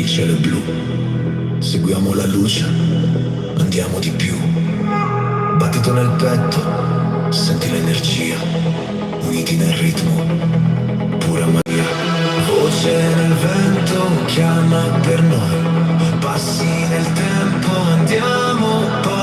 il cielo è blu, seguiamo la luce, andiamo di più. Battito nel petto, senti l'energia, uniti nel ritmo, pura magia. Voce nel vento chiama per noi, passi nel tempo, andiamo poi.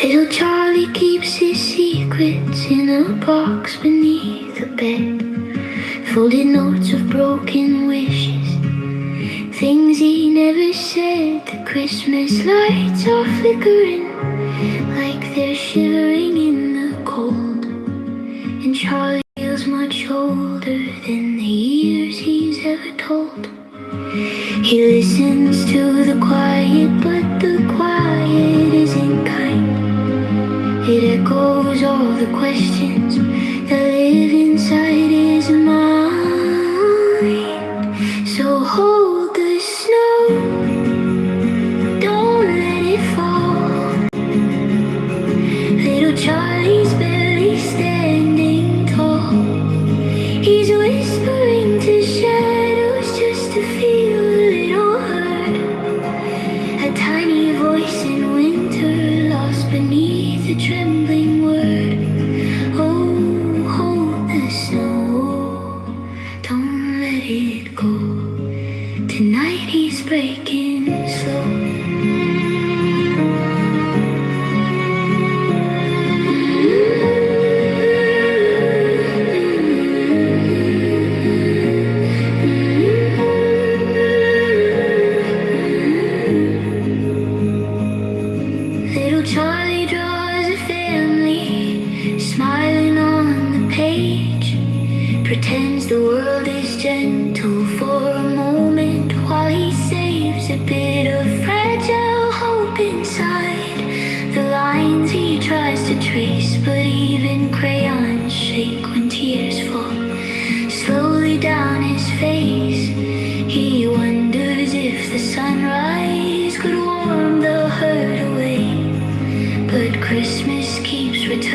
Little Charlie keeps his secrets in a box beneath the bed. Folded notes of broken wishes, things he never said. The Christmas lights are flickering like they're shivering in the cold. And Charlie feels much older than the years he's ever told. He listens to the quiet, but the quiet isn't kind. It echoes all the questions that live inside his mind. So hold the snow, don't let it fall. Little Charlie's barely steady.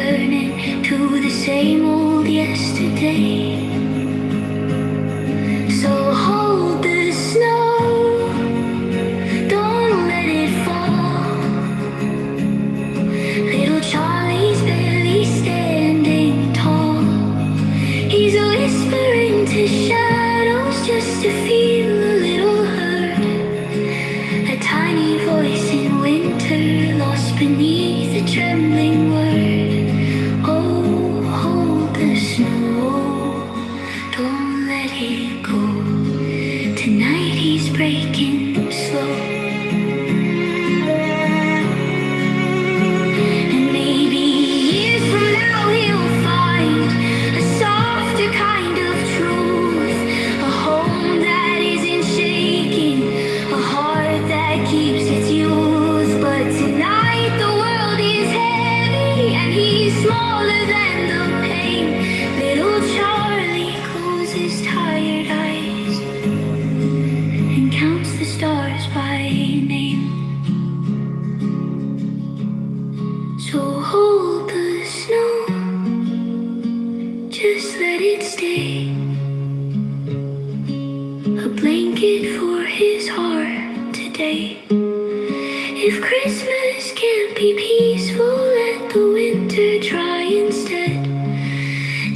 returning to the same old yesterday. So hold the snow, don't let it fall. Little Charlie's barely standing tall. He's whispering to shadows just to feel a little heard. A tiny voice in winter lost beneath a trembling word. Oh, hold the snow, don't let it go. Tonight he's breaking slow. And maybe years from now he'll find a softer kind of truth, a home that isn't shaking, a heart that keeps its youth. But tonight the world is heavy and he's smaller than the pain. Little Charlie closes tired eyes and counts the stars by name. So hold the snow, just let it stay. A blanket for his heart today. If Christmas can't be peaceful, let the winter try instead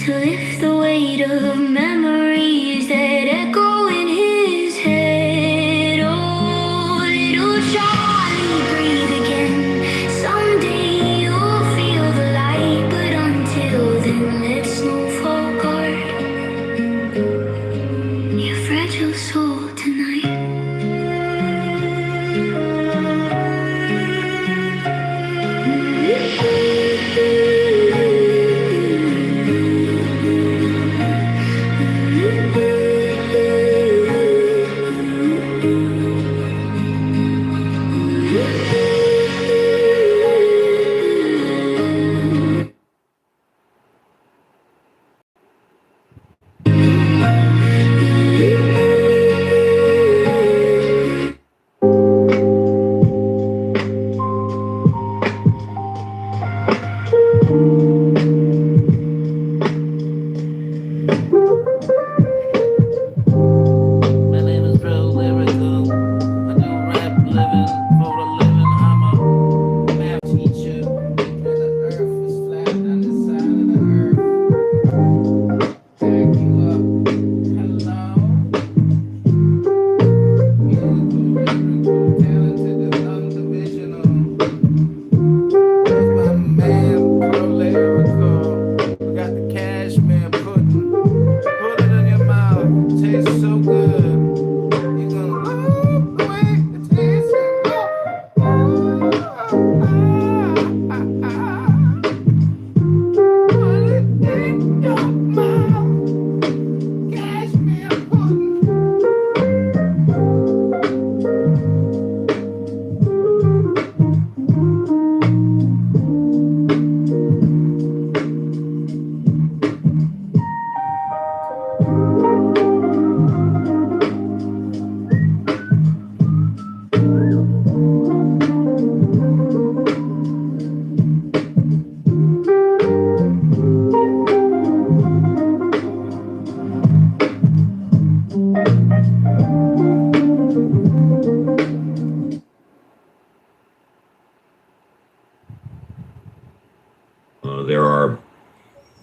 to lift the weight of memories that echo in his head. Oh, little Charlie, breathe again. Someday you'll feel the light, but until then, let snow fall guard your fragile soul tonight. My name is Real Lyrical. I do rap living for a living. I'm a math teacher. And the earth is flat on the side of the earth. Back you up. Hello. Musical, lyrical, talented, and undivisional. That's my man, Pro Lyrical. We got the cashmere pudding. Put it in your mouth. It tastes so good. You're gonna love the way it tastes. Put it in your mouth. Cashmere pudding.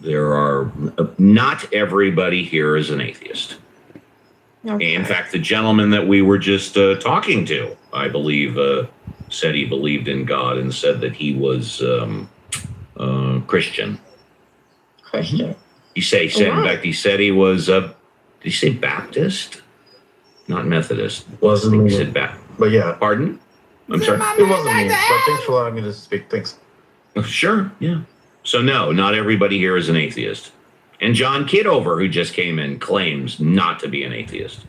There are not everybody here is an atheist. Okay. In fact, the gentleman that we were just talking to, I believe, said he believed in God and said that he was Christian. Christian. He said, Wow. in fact, he said he was, did he say Baptist? Not Methodist. Wasn't I think me. he said Baptist. But yeah, Pardon? I'm sorry. it wasn't me. But thanks for allowing me to speak. Thanks. Sure, yeah. So no, not everybody here is an atheist. And John Kitover, who just came in, claims not to be an atheist.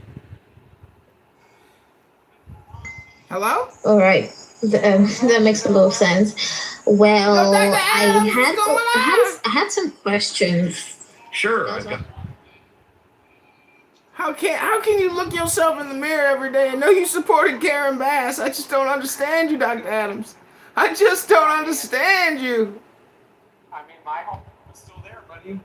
Hello? All right. That makes a lot of sense. Well, No, Dr. Adams, what's going on? I had some questions. Sure. How can you look yourself in the mirror every day and know you supported Karen Bass? I just don't understand you, Dr. Adams. I just don't understand you. I mean, my home is still there, buddy.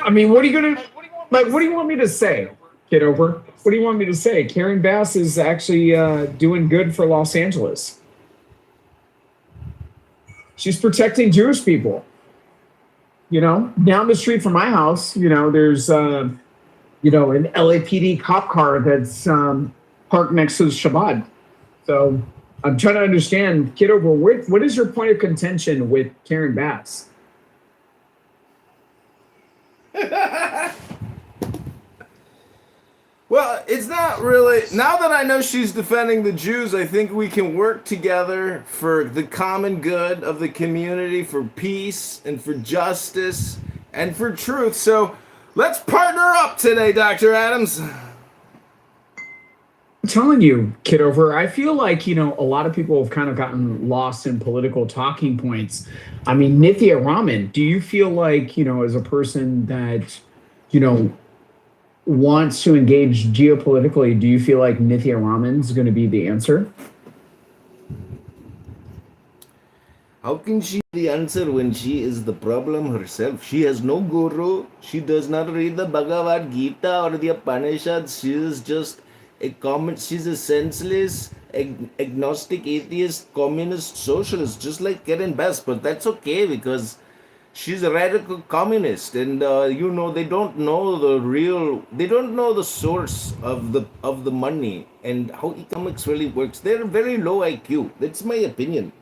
I mean, what are you gonna like? What do you want me to say, Kitover? What do you want me to say? Karen Bass is actually doing good for Los Angeles. She's protecting Jewish people. You know, down the street from my house, you know, there's an LAPD cop car that's parked next to the Shabbat. So I'm trying to understand, Kitover, what is your point of contention with Karen Bass? Well, it's not really. Now that I know she's defending the Jews, I think we can work together for the common good of the community, for peace and for justice and for truth. So let's partner up today, Dr. Adams. I'm telling you, Kitover, I feel like, you know, a lot of people have kind of gotten lost in political talking points. I mean, Nithya Raman, do you feel like, you know, as a person that, you know, wants to engage geopolitically, do you feel like Nithya Raman's going to be the answer? How can she be the answer when she is the problem herself? She has no guru. She does not read the Bhagavad Gita or the Upanishads. She is just she's a senseless, agnostic, atheist, communist, socialist, just like Karen Bass. But that's okay because she's a radical communist, and they don't know they don't know the source of the money and how economics really works. They're very low IQ. That's my opinion.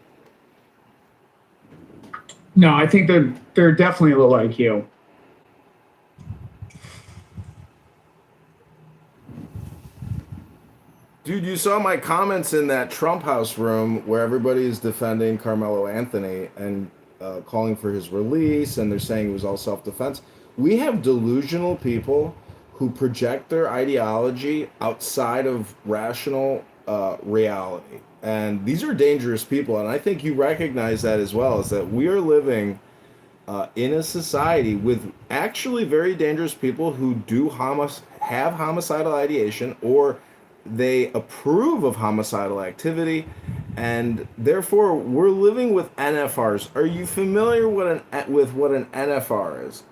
No, I think they're definitely low IQ. Dude, you saw my comments in that Trump House room where everybody is defending Carmelo Anthony and calling for his release, and they're saying it was all self-defense. We have delusional people who project their ideology outside of rational reality. And these are dangerous people, and I think you recognize that as well, is that we are living in a society with actually very dangerous people who do have homicidal ideation, or they approve of homicidal activity, and therefore we're living with NFRs. Are you familiar with what an NFR is?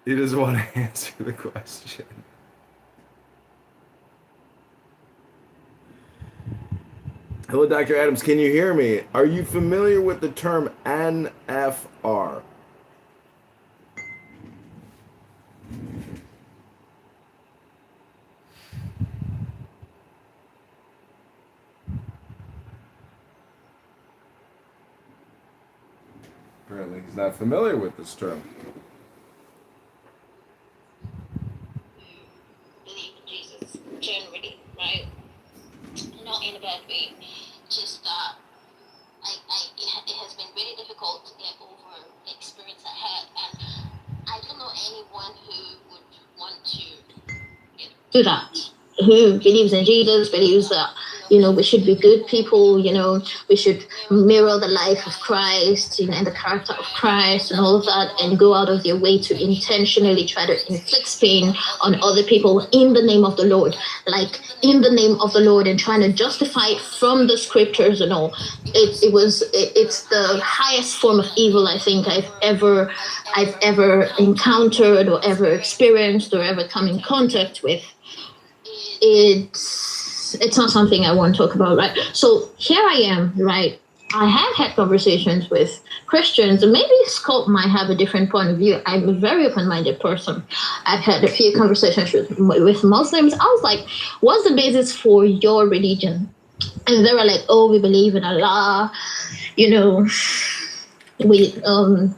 He doesn't want to answer the question. Hello, Dr. Adams. Can you hear me? Are you familiar with the term NFR? Apparently, he's not familiar with this term. Believe in Jesus, generally, right? Not in a bad way. Just it has been really difficult to get over the experience I had, and I don't know anyone who would want to do that. Who believes in Jesus, believes that, we should be good people, we should mirror the life of Christ, and the character of Christ and all of that, and go out of their way to intentionally try to inflict pain on other people in the name of the Lord, in the name of the Lord, and trying to justify it from the scriptures and all. It's the highest form of evil I think I've ever encountered or ever experienced or ever come in contact with. It's not something I want to talk about, right? So here I am, right? I have had conversations with Christians, and maybe Scott might have a different point of view. I'm a very open-minded person. I've had a few conversations with Muslims. I was like, what's the basis for your religion? And they were like, oh, we believe in Allah, we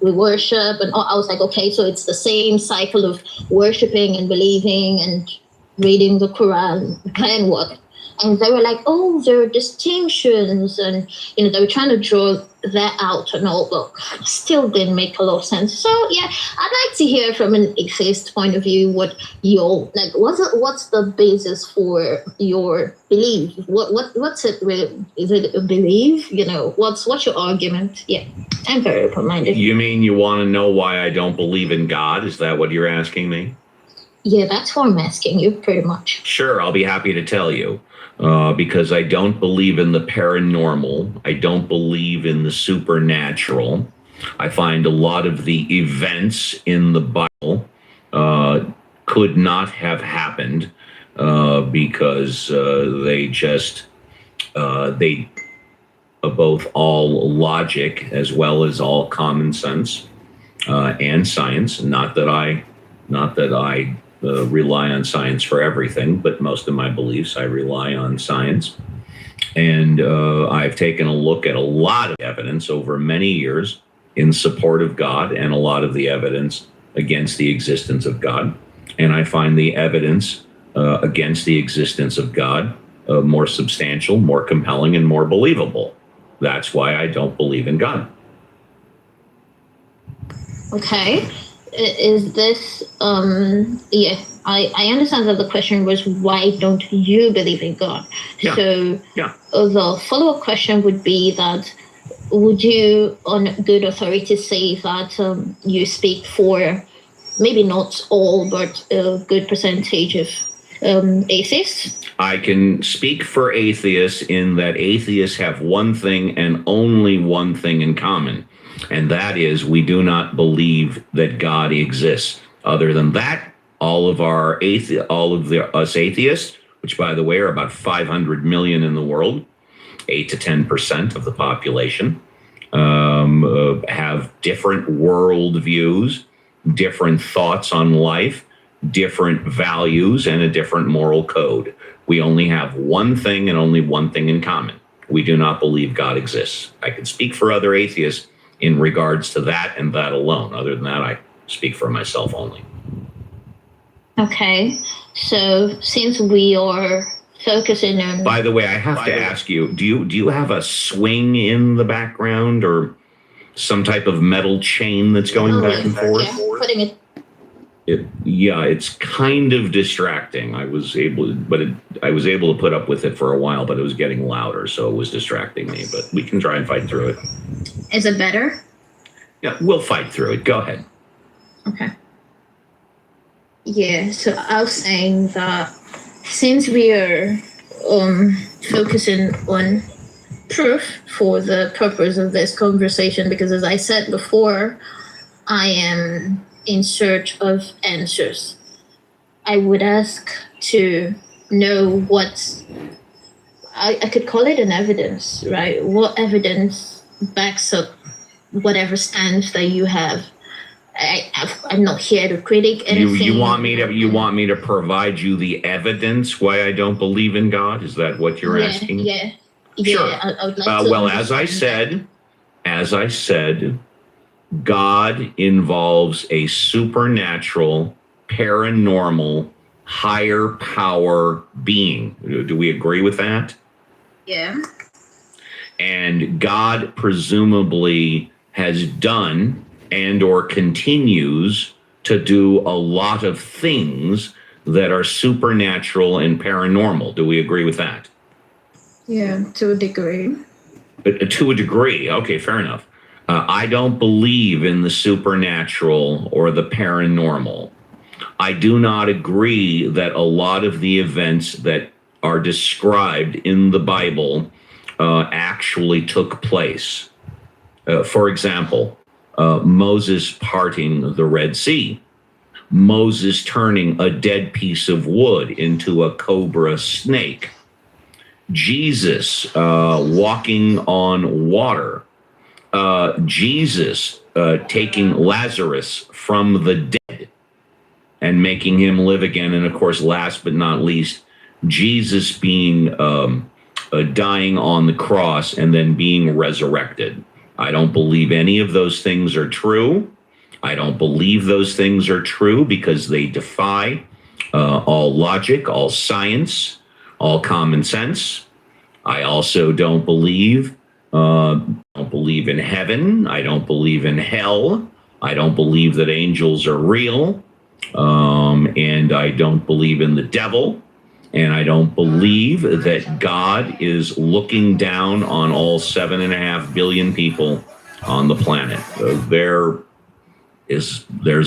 worship. And I was like, okay, so it's the same cycle of worshiping and believing and reading the Quran, and what? And they were like, oh, there are distinctions, and they were trying to draw that out and all, but still didn't make a lot of sense. So yeah, I'd like to hear from an atheist point of view what your what's the basis for your belief? What's it really? Is it a belief? What's your argument? Yeah, I'm very open-minded. You mean you want to know why I don't believe in God? Is that what you're asking me? Yeah, that's what I'm asking you, pretty much. Sure, I'll be happy to tell you. Because I don't believe in the paranormal. I don't believe in the supernatural. I find a lot of the events in the Bible could not have happened because they both all logic as well as all common sense and science. Not that I rely on science for everything, but most of my beliefs I rely on science. And I've taken a look at a lot of evidence over many years in support of God and a lot of the evidence against the existence of God. And I find the evidence against the existence of God more substantial, more compelling, and more believable. That's why I don't believe in God. Okay. Is this I understand that the question was, why don't you believe in God? Yeah. So Yeah. The follow-up question would be that, would you on good authority say that you speak for maybe not all but a good percentage of atheists? I can speak for atheists in that atheists have one thing and only one thing in common. And that is, we do not believe that God exists. Other than that, all of us atheists, which by the way are about 500 million in the world, 8 to 10% of the population, have different world views, different thoughts on life, different values, and a different moral code. We only have one thing and only one thing in common. We do not believe God exists. I can speak for other atheists in regards to that and that alone. Other than that, I speak for myself only. Okay, so since we are focusing on... By the way, I have to ask you, do you have a swing in the background or some type of metal chain that's going back and forth? Yeah, putting it... It's kind of distracting. I was able to put up with it for a while, but it was getting louder, so it was distracting me. But we can try and fight through it. Is it better? Yeah, we'll fight through it. Go ahead. Okay. Yeah, so I was saying that since we are focusing on proof for the purpose of this conversation, because as I said before, I am in search of answers. I would ask to know what I could call it an evidence, right? What evidence backs up whatever stance that you have. I'm not here to critique anything. You want me to provide you the evidence why I don't believe in God? Is that what you're asking? Yeah. Sure. I would like to well, as I said, God involves a supernatural, paranormal, higher power being. Do we agree with that? Yeah. And God presumably has done and or continues to do a lot of things that are supernatural and paranormal. Do we agree with that? Yeah, to a degree. To a degree. Okay, fair enough. I don't believe in the supernatural or the paranormal. I do not agree that a lot of the events that are described in the Bible actually took place. For example, Moses parting the Red Sea, Moses turning a dead piece of wood into a cobra snake, Jesus walking on water, Jesus taking Lazarus from the dead and making him live again. And of course, last but not least, Jesus being dying on the cross and then being resurrected. I don't believe any of those things are true. I don't believe those things are true because they defy all logic, all science, all common sense. I also don't believe in heaven. I don't believe in hell. I don't believe that angels are real. And I don't believe in the devil. And I don't believe that God is looking down on all 7.5 billion people on the planet. There's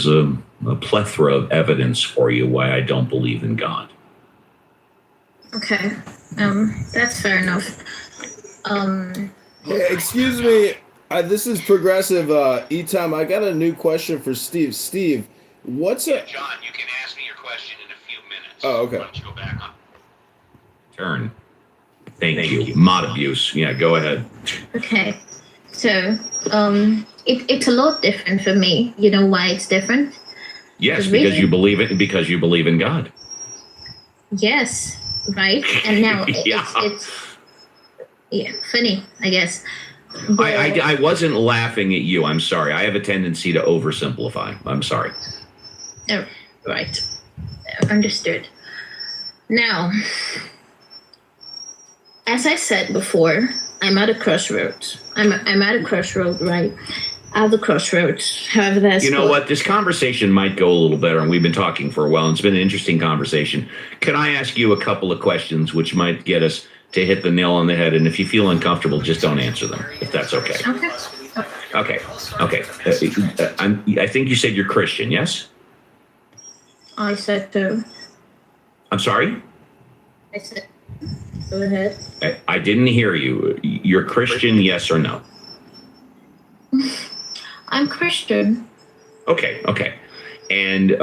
a plethora of evidence for you why I don't believe in God. Okay, that's fair enough. Hey, excuse me. This is Progressive E-Time. I got a new question for Steve. Steve, what's a... John, you can ask me your question in a few minutes. Oh, okay. Why don't you go back on turn? Thank you. Mod abuse. Yeah, go ahead. Okay, so it's a lot different for me. You know why it's different? Yes, because you believe it. Because you believe in God. Yes, right. And now Yeah. it's funny, I guess. I wasn't laughing at you. I'm sorry. I have a tendency to oversimplify. I'm sorry. Oh, right. Understood. Now, as I said before, I'm at a crossroads. I'm at a crossroad, right? At the crossroads. However, that's you know what? This conversation might go a little better, and we've been talking for a while, and it's been an interesting conversation. Can I ask you a couple of questions which might get us to hit the nail on the head? And if you feel uncomfortable, just don't answer them, if that's okay. Okay. Okay. I think you said you're Christian, yes? I said so. I'm sorry? I said, go ahead. I didn't hear you. You're Christian, yes or no? I'm Christian. Okay. And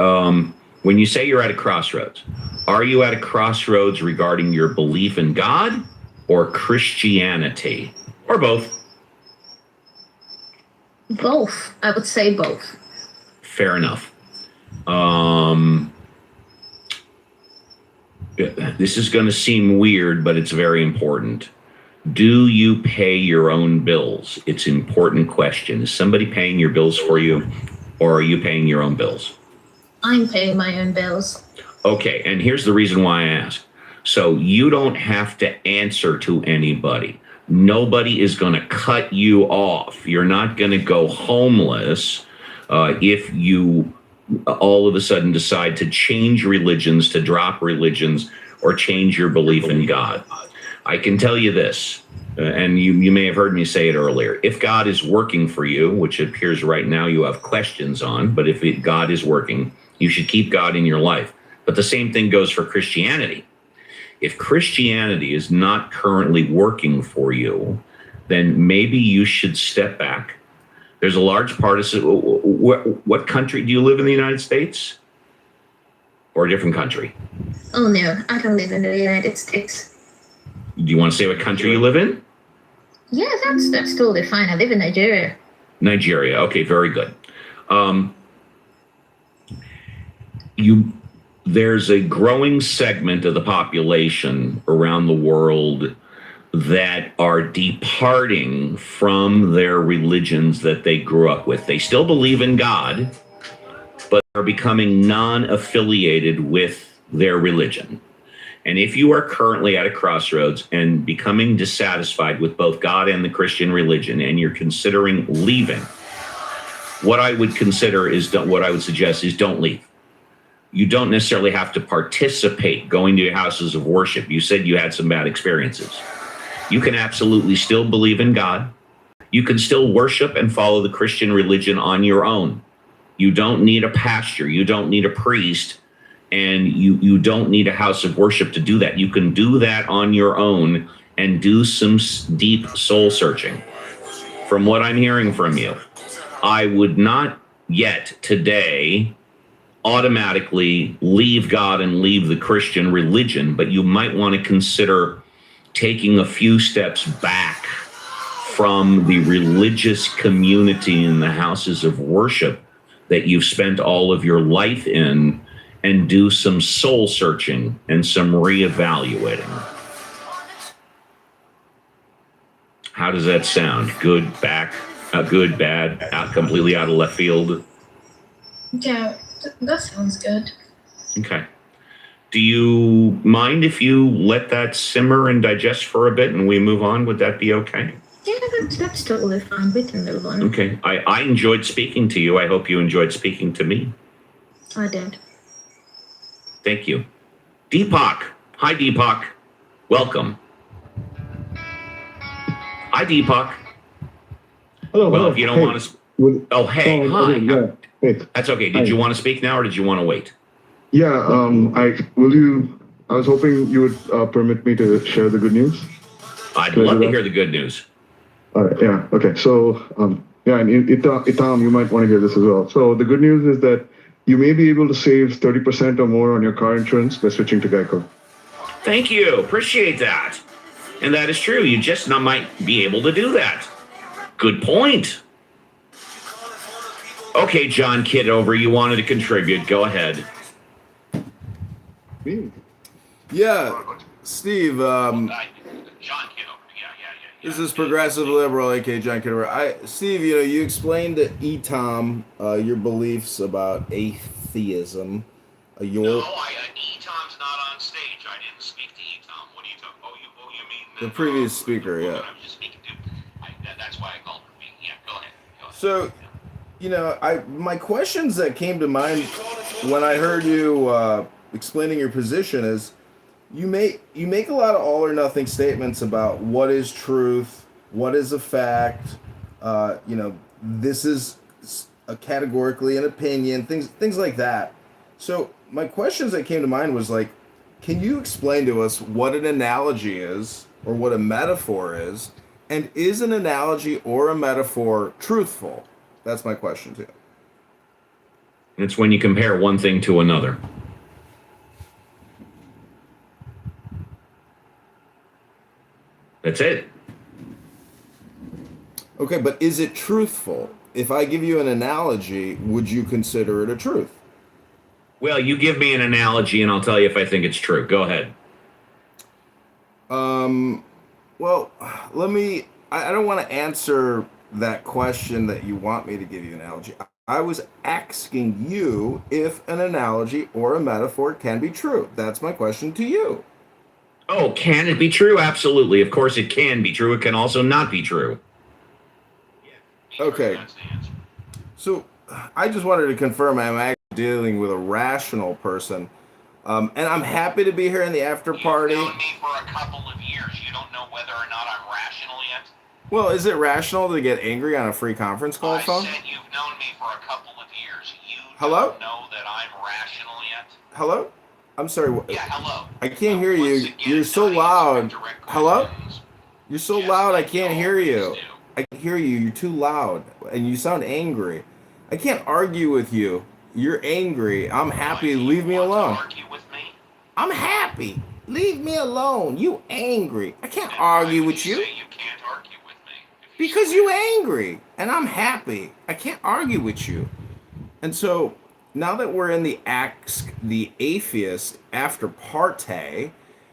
when you say you're at a crossroads, are you at a crossroads regarding your belief in God or Christianity? Or both? Both. I would say both. Fair enough. This is going to seem weird, but it's very important. Do you pay your own bills? It's an important question. Is somebody paying your bills for you, or are you paying your own bills? I'm paying my own bills. Okay, and here's the reason why I ask. So you don't have to answer to anybody. Nobody is going to cut you off. You're not going to go homeless if you all of a sudden decide to change religions, to drop religions, or change your belief in God. I can tell you this, and you may have heard me say it earlier. If God is working for you, which it appears right now you have questions on, but if God is working, you should keep God in your life. But the same thing goes for Christianity. If Christianity is not currently working for you, then maybe you should step back. There's a large part of what country do you live in? The United States or a different country? Oh no, I don't live in the United States. Do you want to say what country you live in? Yeah, that's totally fine. I live in Nigeria. Nigeria. Okay, very good. There's a growing segment of the population around the world that are departing from their religions that they grew up with. They still believe in God, but are becoming non-affiliated with their religion. And if you are currently at a crossroads and becoming dissatisfied with both God and the Christian religion, and you're considering leaving, what I would suggest is don't leave. You don't necessarily have to participate going to houses of worship. You said you had some bad experiences. You can absolutely still believe in God. You can still worship and follow the Christian religion on your own. You don't need a pastor. You don't need a priest. And you don't need a house of worship to do that. You can do that on your own and do some deep soul searching. From what I'm hearing from you, I would not yet today automatically leave God and leave the Christian religion, but you might want to consider taking a few steps back from the religious community in the houses of worship that you've spent all of your life in, and do some soul searching and some reevaluating. How does that sound? Good, good, bad, completely out of left field? Yeah, that sounds good. Okay. Do you mind if you let that simmer and digest for a bit and we move on? Would that be okay? Yeah, that's totally fine. We can move on. Okay. I enjoyed speaking to you. I hope you enjoyed speaking to me. I did. Thank you. Deepak. Hi, Deepak. Welcome. Hi, Deepak. Hello. Well, hello. if you don't want to... Oh, hey. Hi. Okay, yeah. Hey. That's okay. Did you want to speak now or did you want to wait? Yeah, I was hoping you would permit me to share the good news. I'd love to hear the good news. All right, yeah, okay. So, and Itam, you might want to hear this as well. So the good news is that you may be able to save 30% or more on your car insurance by switching to Geico. Thank you. Appreciate that. And that is true. You just not might be able to do that. Good point. Okay, John Kitover, you wanted to contribute. Go ahead. Me? Yeah, Steve. John Kitover. This is Progressive Liberal, aka John Kitover. Steve, you explained to Etom your beliefs about atheism. No, Etom's not on stage. I didn't speak to Etom. What are you talking? Oh, you mean the previous speaker? The Yeah. I was just speaking to. That's why I called for me. Yeah, go ahead. So, my questions that came to mind when I heard you explaining your position is, you make a lot of all or nothing statements about what is truth, what is a fact. This is categorically an opinion, things like that. So my questions that came to mind was like, can you explain to us what an analogy is or what a metaphor is, and is an analogy or a metaphor truthful? That's my question to you. It's when you compare one thing to another. That's it. Okay, but is it truthful? If I give you an analogy, would you consider it a truth? Well, you give me an analogy and I'll tell you if I think it's true. Go ahead. Well, I don't want to answer that question that you want me to give you an analogy. I was asking you if an analogy or a metaphor can be true. That's my question to you. Oh, can it be true? Absolutely. Of course it can be true. It can also not be true. Okay. So I just wanted to confirm I'm actually dealing with a rational person. And I'm happy to be here in the after party. You've known me for a couple of years. You don't know whether or not I'm rational yet? Well, is it rational to get angry on a free conference call phone? I said you've known me for a couple of years. You Hello? don't know that I'm rational yet? Hello? I'm sorry. Yeah, hello. I can't hear you. You're so loud. Hello? You're so loud I can't hear you. I can hear you. You're too loud. And you sound angry. I can't argue with you. You're angry. I'm happy. Leave me alone. Argue with me? I'm happy. Leave me alone. You angry. I can't argue with you. You can't argue with me. Because you angry. And I'm happy. I can't argue with you. And so, now that we're in the Ask the Atheist after party,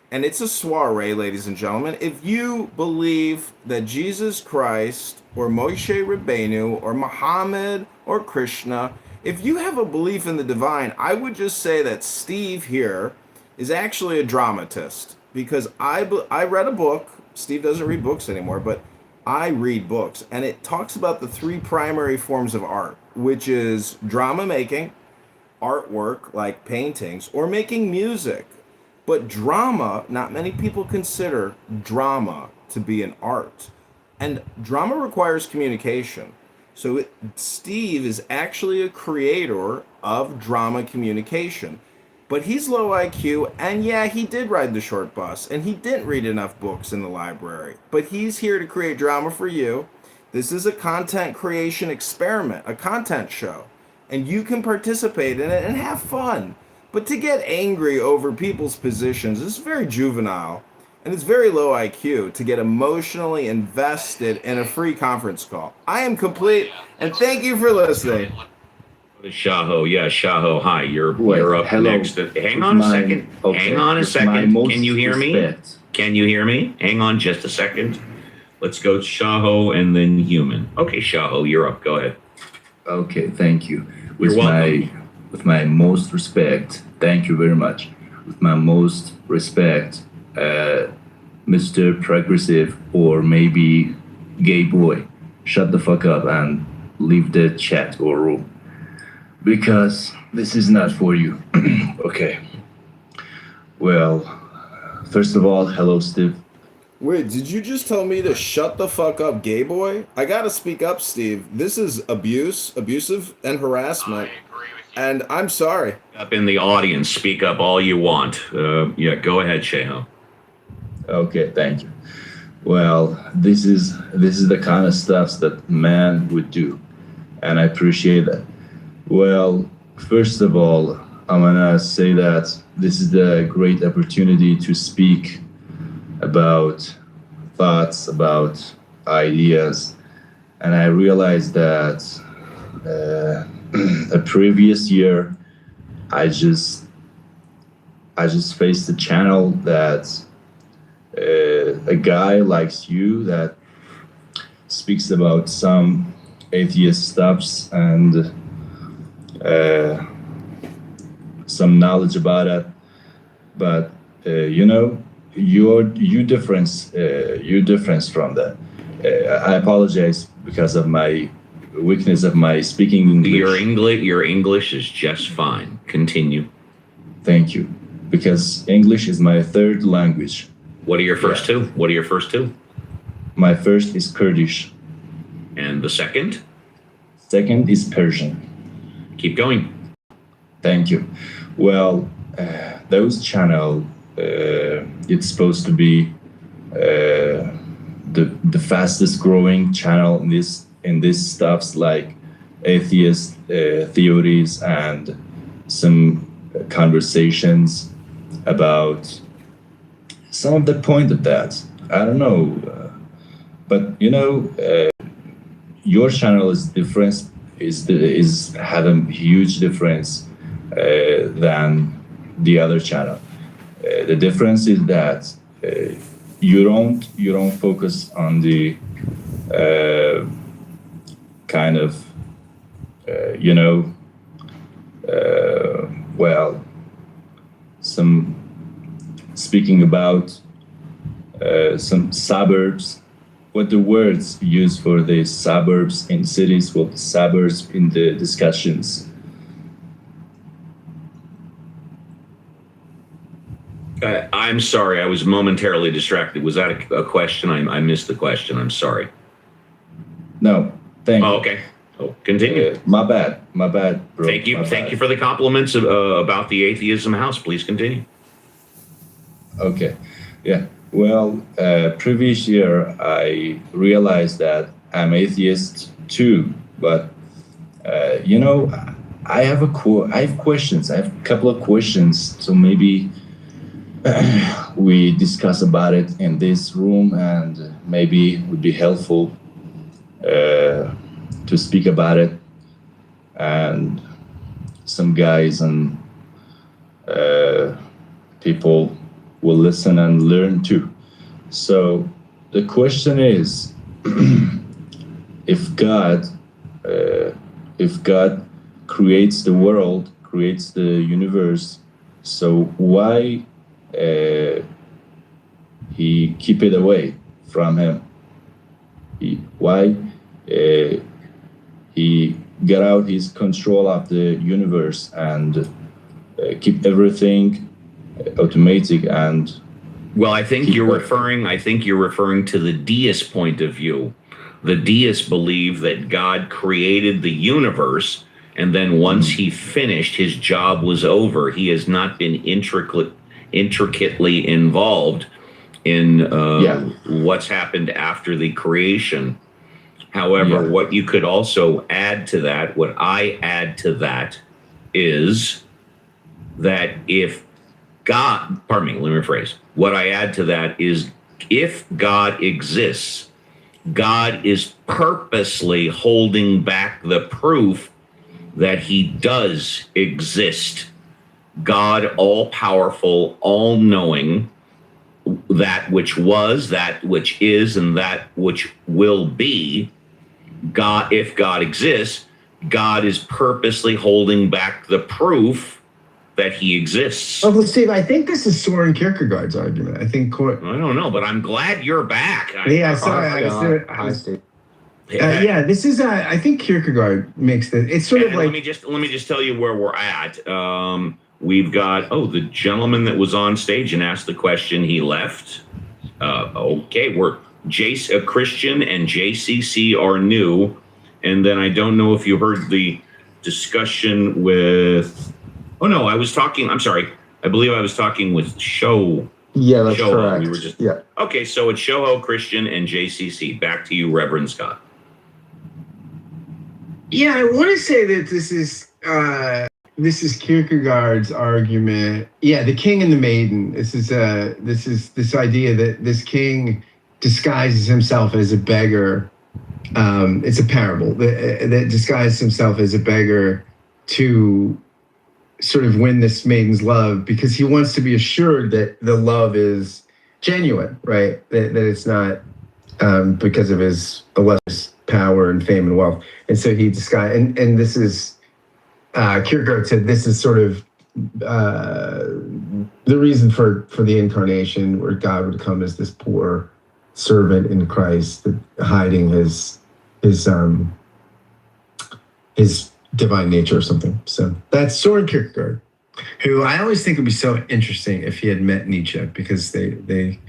and it's a soiree, ladies and gentlemen, if you believe that Jesus Christ or Moshe Rabbeinu or Muhammad or Krishna, if you have a belief in the divine, I would just say that Steve here is actually a dramatist, because I read a book. Steve doesn't read books anymore, but I read books, and it talks about the three primary forms of art, which is drama making, artwork like paintings, or making music. But drama, not many people consider drama to be an art. And drama requires communication. So Steve is actually a creator of drama communication. But he's low IQ, and yeah, he did ride the short bus, and he didn't read enough books in the library. But he's here to create drama for you. This is a content creation experiment, a content show. And you can participate in it and have fun. But to get angry over people's positions is very juvenile, and it's very low IQ to get emotionally invested in a free conference call. I am complete, and thank you for listening. Shaho, yeah, Shaho, hi, you're up hello. next. Hang on a second. Okay. Hang on a With second. my Can you hear me? respect. Can you hear me? Hang on just a second. Let's go Shaho and then Human. Okay, Shaho, you're up. Go ahead. Okay, thank you. You're welcome. With my most respect, thank you very much. with my most respect, Mr. Progressive, or maybe Gay Boy, shut the fuck up and leave the chat or room, because this is not for you. Okay. Well, first of all, hello, Steve. Wait, did you just tell me to shut the fuck up, gay boy? I gotta speak up, Steve. This is abusive, and harassment. And I'm sorry. Up in the audience, speak up all you want. Yeah, go ahead, Sheho. Okay, thank you. Well, this is the kind of stuff that man would do, and I appreciate that. Well, first of all, I'm gonna say that this is a great opportunity to speak about thoughts, about ideas, and I realized that a previous year, I just faced a channel that a guy like you that speaks about some atheist stuffs and some knowledge about it, but you difference from that. I apologize because of my weakness of my speaking English. Your English is just fine. Continue. Thank you, because English is my third language. What are your first two? What are your first two? My first is Kurdish. And the second? Second is Persian. Keep going. Thank you. Well, those channel, it's supposed to be the fastest growing channel in this stuffs like atheist theories and some conversations about some of the point of that. I don't know, but your channel is different. Is having huge difference than the other channel. The difference is that you don't focus on the kind of some speaking about some suburbs, what the words used for the suburbs in cities, what the suburbs in the discussions. I'm sorry, I was momentarily distracted. Was that a question? I missed the question. I'm sorry. No, thank you. Oh, okay. Oh, continue. My bad, bro. Thank you for the compliments about the atheism house. Please continue. Okay. Yeah. Well, previous year I realized that I'm atheist too, but I have questions. I have a couple of questions, so maybe we discuss about it in this room, and maybe it would be helpful to speak about it, and some guys and people will listen and learn too. So the question is, if God creates the world, creates the universe, so why he keep it away from him? Why he get out his control of the universe and keep everything automatic? And well, I think you're referring to the deist point of view. The deists believe that God created the universe, and then once he finished, his job was over. He has not been intricately involved in what's happened after the creation. However, what you could also add to that, what I add to that, is that if God, let me rephrase. What I add to that is, if God exists, God is purposely holding back the proof that he does exist. God, all-powerful, all-knowing, that which was, that which is, and that which will be. God, if God exists, God is purposely holding back the proof that he exists. Uncle Steve, I think this is Soren Kierkegaard's argument. I think. I don't know, but I'm glad you're back. Yeah, sorry. Hi, Steve. Yeah, this is. I think Kierkegaard makes the. It's sort of like. Let me just tell you where we're at. We've got the gentleman that was on stage and asked the question. He left. Okay, we're Christian and JCC are new, and then I don't know if you heard the discussion with. Oh no, I was talking. I'm sorry. I believe I was talking with Show. Yeah, that's Shoho. correct. We were just yeah. Okay, so it's Shoho, Christian, and JCC. Back to you, Reverend Scott. Yeah, I want to say that this is Kierkegaard's argument. Yeah, the king and the maiden. This is this idea that this king disguises himself as a beggar. It's a parable that disguises himself as a beggar to sort of win this maiden's love because he wants to be assured that the love is genuine, right? That it's not because of his illustrious power and fame and wealth. And so he disguised, and this is, Kierkegaard said this is sort of the reason for the incarnation, where God would come as this poor servant in Christ, hiding his divine nature or something. So that's Soren Kierkegaard, who I always think would be so interesting if he had met Nietzsche, because they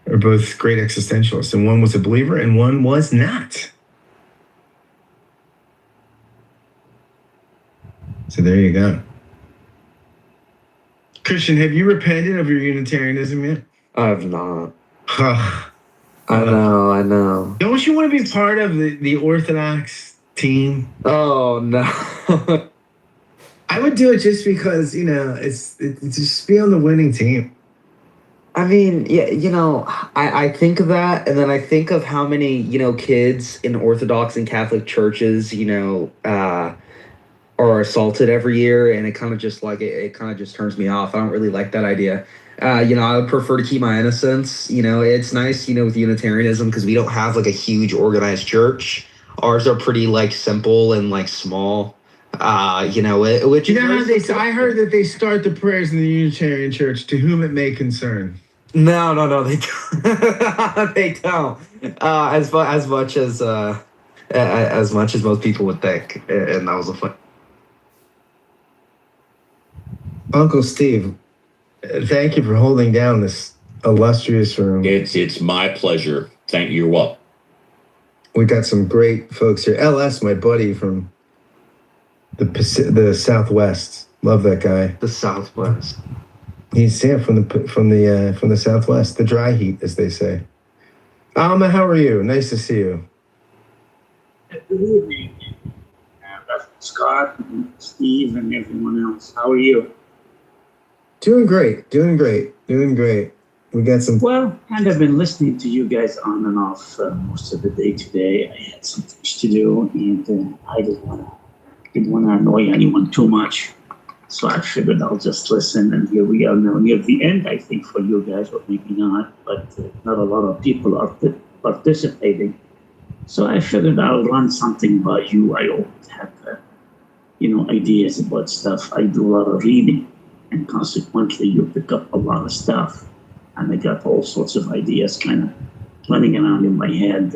are both great existentialists, and one was a believer and one was not. So there you go. Christian, have you repented of your Unitarianism yet? I have not. I know. Don't you want to be part of the Orthodox team? Oh no. I would do it just because, it's just be on the winning team. I mean, yeah, I think of that, and then I think of how many, kids in Orthodox and Catholic churches, are assaulted every year, and it kind of just it kind of just turns me off. I don't really like that idea. I would prefer to keep my innocence. It's nice, with Unitarianism, because we don't have a huge organized church. Ours are pretty simple and small. Which I heard that they start the prayers in the Unitarian Church, to whom it may concern. No, they don't. They don't. As much as most people would think, and that was a fun. Uncle Steve, thank you for holding down this illustrious room. It's my pleasure. Thank you. You're welcome. We got some great folks here. LS, my buddy from the Southwest. Love that guy. The Southwest. He's from the Southwest, the dry heat, as they say. Alma, how are you? Nice to see you. Good evening, Scott, and Steve, and everyone else. How are you? Doing great. We got some. Well, and I've been listening to you guys on and off most of the day today. I had some things to do, and I didn't want to annoy anyone too much. So I figured I'll just listen, and here we are now near the end, I think, for you guys, or maybe not, but not a lot of people are participating. So I figured I'll run something by you. I always have, ideas about stuff. I do a lot of reading, and consequently, you pick up a lot of stuff. And I got all sorts of ideas kind of running around in my head.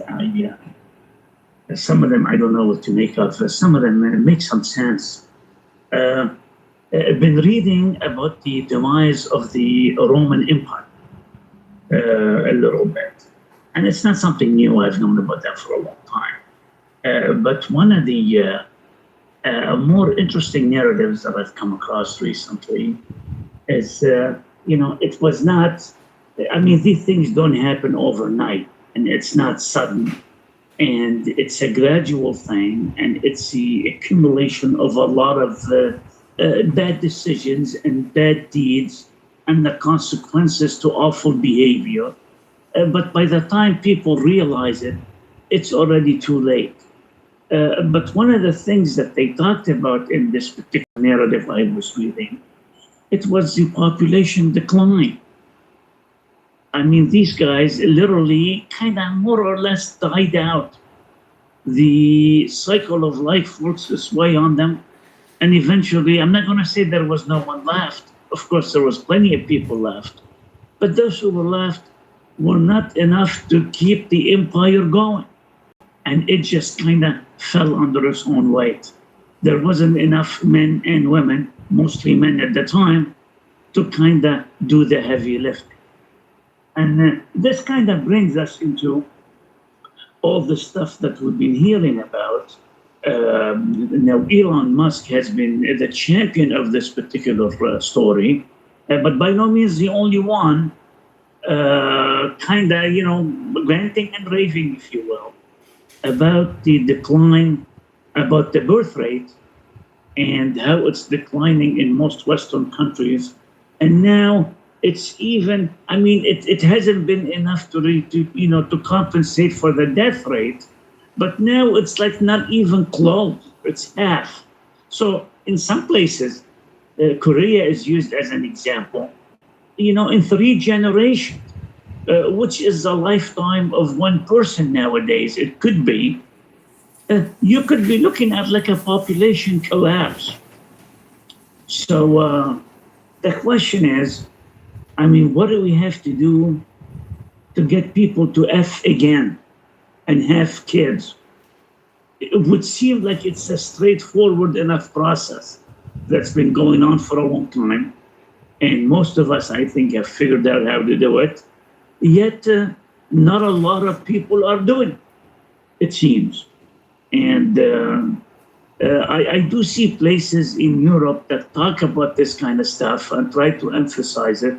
Some of them I don't know what to make of. Some of them make some sense. I've been reading about the demise of the Roman Empire a little bit. And it's not something new. I've known about that for a long time. But one of the more interesting narratives that I've come across recently is, it was not, these things don't happen overnight, and it's not sudden. And it's a gradual thing, and it's the accumulation of a lot of bad decisions and bad deeds and the consequences to awful behavior. But by the time people realize it, it's already too late. But one of the things that they talked about in this particular narrative I was reading, it was the population decline. These guys literally kind of more or less died out. The cycle of life works this way on them, And eventually, I'm not going to say there was no one left. Of course, there was plenty of people left. But those who were left were not enough to keep the empire going. And it just kind of fell under its own weight. There wasn't enough men and women, mostly men at the time, to kind of do the heavy lifting. And this kind of brings us into all the stuff that we've been hearing about. Now, Elon Musk has been the champion of this particular story, but by no means the only one, kind of, ranting and raving, if you will, about the decline, about the birth rate and how it's declining in most Western countries. And now it's even, it hasn't been enough to compensate for the death rate, but now it's like not even close, it's half. So in some places, Korea is used as an example, in 3 generations, which is a lifetime of one person nowadays. It could be, you could be looking at like a population collapse. So the question is, what do we have to do to get people to F again and have kids? It would seem like it's a straightforward enough process that's been going on for a long time. And most of us, I think, have figured out how to do it. Yet, not a lot of people are doing it seems. And I do see places in Europe that talk about this kind of stuff and try to emphasize it.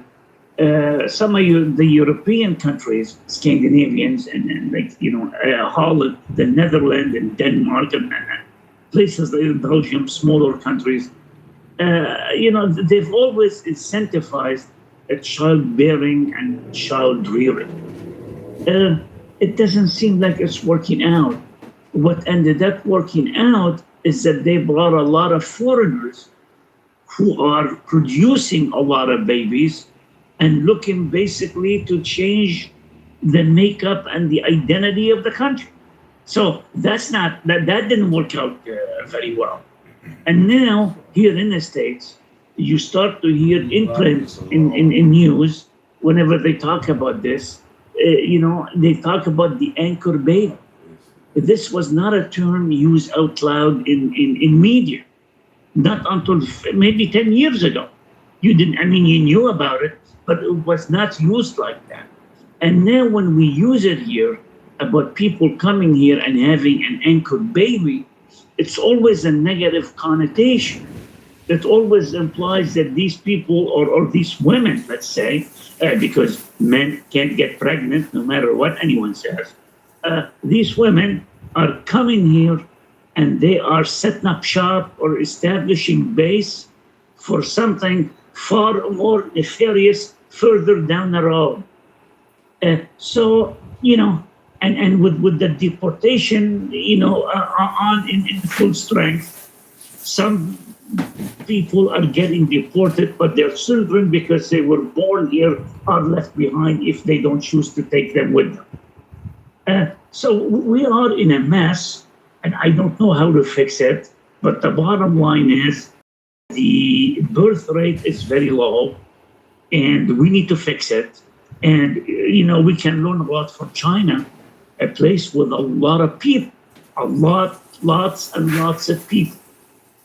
Some of the European countries, Scandinavians, and Holland, the Netherlands, and Denmark, and places like Belgium, smaller countries, they've always incentivized childbearing and child rearing. It doesn't seem like it's working out. What ended up working out is that they brought a lot of foreigners who are producing a lot of babies and looking basically to change the makeup and the identity of the country. So that didn't work out very well. And now here in the States, you start to hear in print, in news, whenever they talk about this, they talk about the anchor baby. This was not a term used out loud in media, not until maybe 10 years ago. You knew about it, but it was not used like that. And now when we use it here about people coming here and having an anchor baby, it's always a negative connotation. It always implies that these people or these women, let's say, because men can't get pregnant no matter what anyone says, these women are coming here and they are setting up shop or establishing base for something far more nefarious further down the road. And with the deportation, on in full strength, some people are getting deported, but their children, because they were born here, are left behind if they don't choose to take them with them. So we are in a mess, and I don't know how to fix it, but the bottom line is the birth rate is very low, and we need to fix it. And, we can learn a lot from China, a place with a lot of people, lots and lots of people.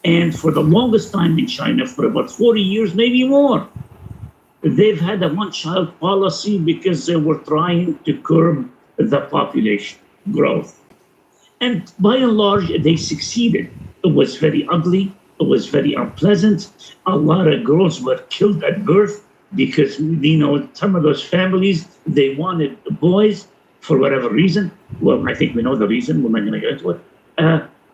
And for the longest time in China, for about 40 years, maybe more, they've had a one-child policy because they were trying to curb the population growth. And by and large, they succeeded. It was very ugly. It was very unpleasant. A lot of girls were killed at birth because, some of those families, they wanted boys for whatever reason. Well, I think we know the reason. We're not going to get into it.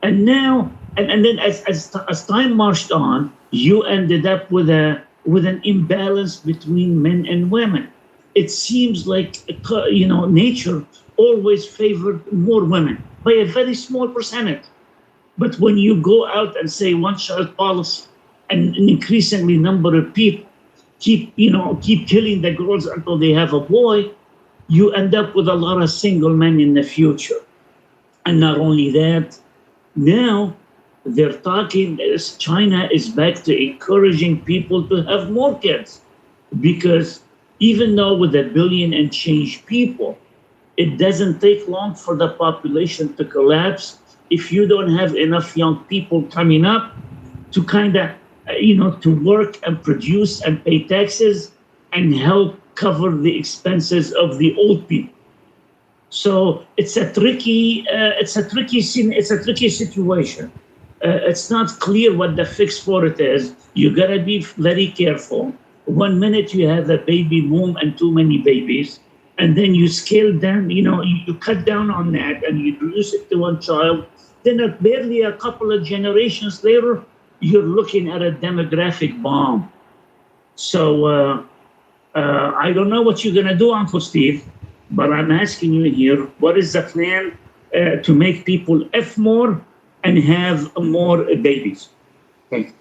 And now, and then as time marched on, you ended up with an imbalance between men and women. It seems like, nature always favored more women by a very small percentage. But when you go out and say one-child policy, and an increasingly number of people keep killing the girls until they have a boy, you end up with a lot of single men in the future. And not only that, now they're talking, China is back to encouraging people to have more kids, because even though with 1 billion and change people, it doesn't take long for the population to collapse if you don't have enough young people coming up to kind of, to work and produce and pay taxes and help cover the expenses of the old people. So it's a tricky situation. It's not clear what the fix for it is. You gotta be very careful. One minute you have a baby boom and too many babies, and then you scale down, you cut down on that and you reduce it to one child. Then barely a couple of generations later, you're looking at a demographic bomb. So I don't know what you're gonna do, Uncle Steve, but I'm asking you here, what is the plan to make people F more and have more babies? Thank you.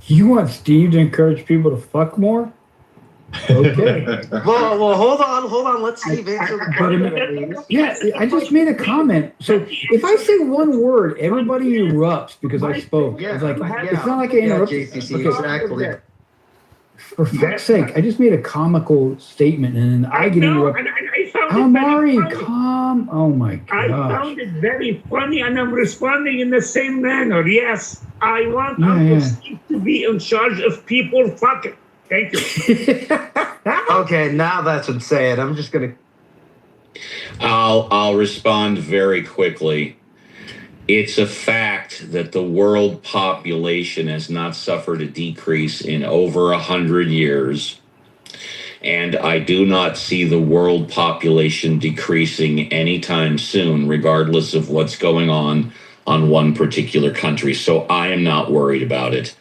You want Steve to encourage people to fuck more? Okay. Well, hold on. Let's Steve answer the question. Yeah, I just made a comment. So if I say one word, everybody erupts because I spoke. Yeah, it's like yeah. it's not like I interrupted. JCC, exactly. For fuck's sake, I just made a comical statement and then I get interrupted. I found Almari, it very funny. calm. Oh my I gosh. found it very funny, and I'm responding in the same manner. Yes, I want Yeah, Uncle yeah. Steve to be in charge of people fucking. Thank you. Okay, now that's insane. I'm just gonna. I'll respond very quickly. It's a fact that the world population has not suffered a decrease in over 100 years. And I do not see the world population decreasing anytime soon, regardless of what's going on one particular country. So I am not worried about it.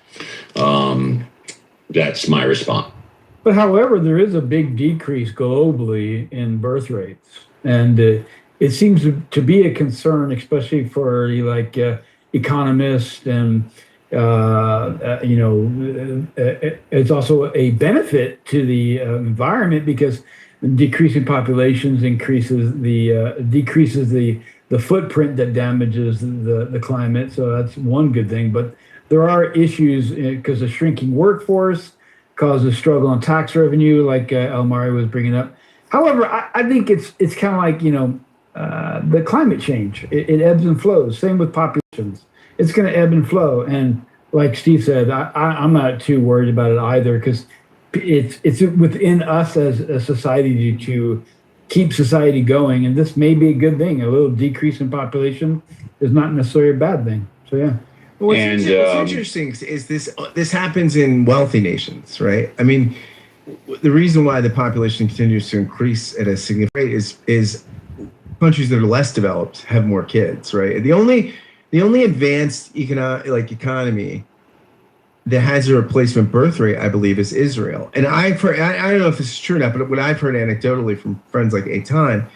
That's my response. But however, there is a big decrease globally in birth rates, and it seems to be a concern, especially for economists, and it's also a benefit to the environment because decreasing populations decreases the footprint that damages the climate. So that's one good thing. But there are issues because the shrinking workforce causes struggle on tax revenue, like Almari was bringing up. However, I think it's kind of like, the climate change. It ebbs and flows. Same with populations. It's going to ebb and flow. And like Steve said, I'm not too worried about it either because it's within us as a society to keep society going. And this may be a good thing. A little decrease in population is not necessarily a bad thing. So, yeah. What's interesting is this happens in wealthy nations, right? I mean, the reason why the population continues to increase at a significant rate is countries that are less developed have more kids, right? The only advanced economy that has a replacement birth rate, I believe, is Israel. And I've heard, I don't know if this is true or not, but what I've heard anecdotally from friends like Eitan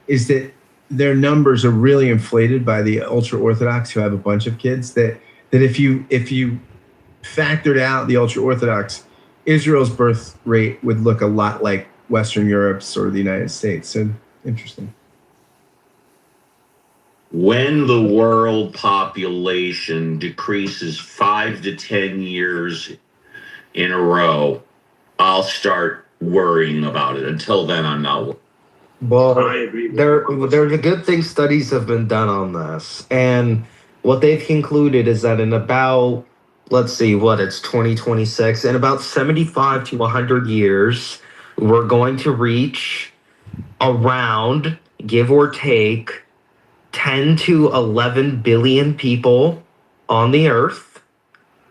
is that their numbers are really inflated by the ultra-Orthodox who have a bunch of kids, that if you factored out the ultra-Orthodox, Israel's birth rate would look a lot like Western Europe's or the United States. So interesting. When the world population decreases 5 to 10 years in a row, I'll start worrying about it. Until then, I'm not worried. Well, I agree. there's a good thing studies have been done on this. And what they've concluded is that in about, let's see, it's 2026, in about 75 to 100 years, we're going to reach around, give or take, 10 to 11 billion people on the earth.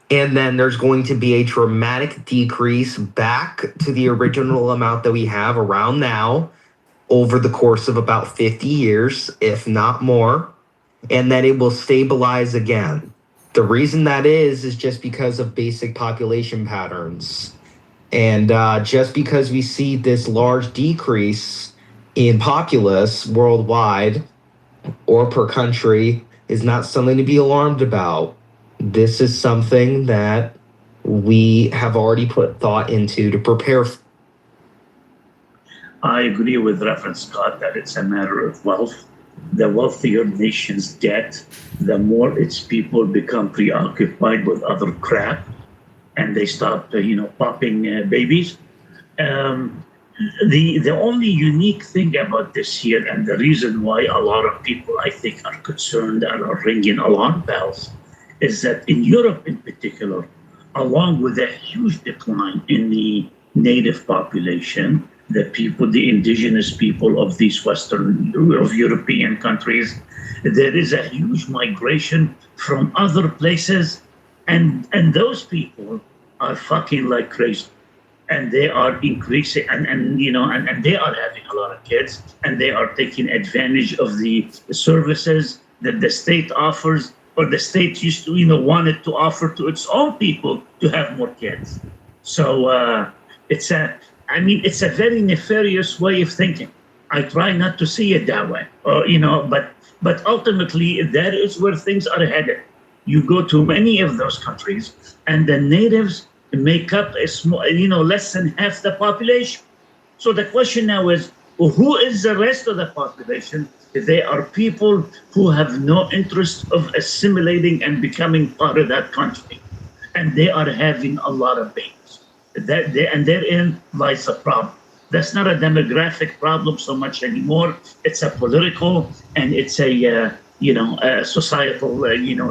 And then there's going to be a dramatic decrease back to the original amount that we have around now over the course of about 50 years, if not more. And then it will stabilize again. The reason that is just because of basic population patterns. And just because we see this large decrease in populace worldwide or per country is not something to be alarmed about. This is something that we have already put thought into to prepare. I agree with Reverend Scott that it's a matter of wealth. the wealthier nations get, the more its people become preoccupied with other crap, and they stop, popping babies. Um, the only unique thing about this year, and the reason why a lot of people, I think, are concerned and are ringing alarm bells, is that in Europe in particular, along with a huge decline in the native population, the indigenous people of these of European countries, there is a huge migration from other places, and those people are fucking like crazy, and they are increasing, and they are having a lot of kids, and they are taking advantage of the services that the state offers, or the state used to wanted to offer to its own people to have more kids. So it's a very nefarious way of thinking. I try not to see it that way, but ultimately that is where things are headed. You go to many of those countries, and the natives make up a small, less than half the population. So the question now is, who is the rest of the population? They are people who have no interest of assimilating and becoming part of that country, and they are having a lot of babies. And therein lies the problem. That's not a demographic problem so much anymore. It's a political, and it's a societal,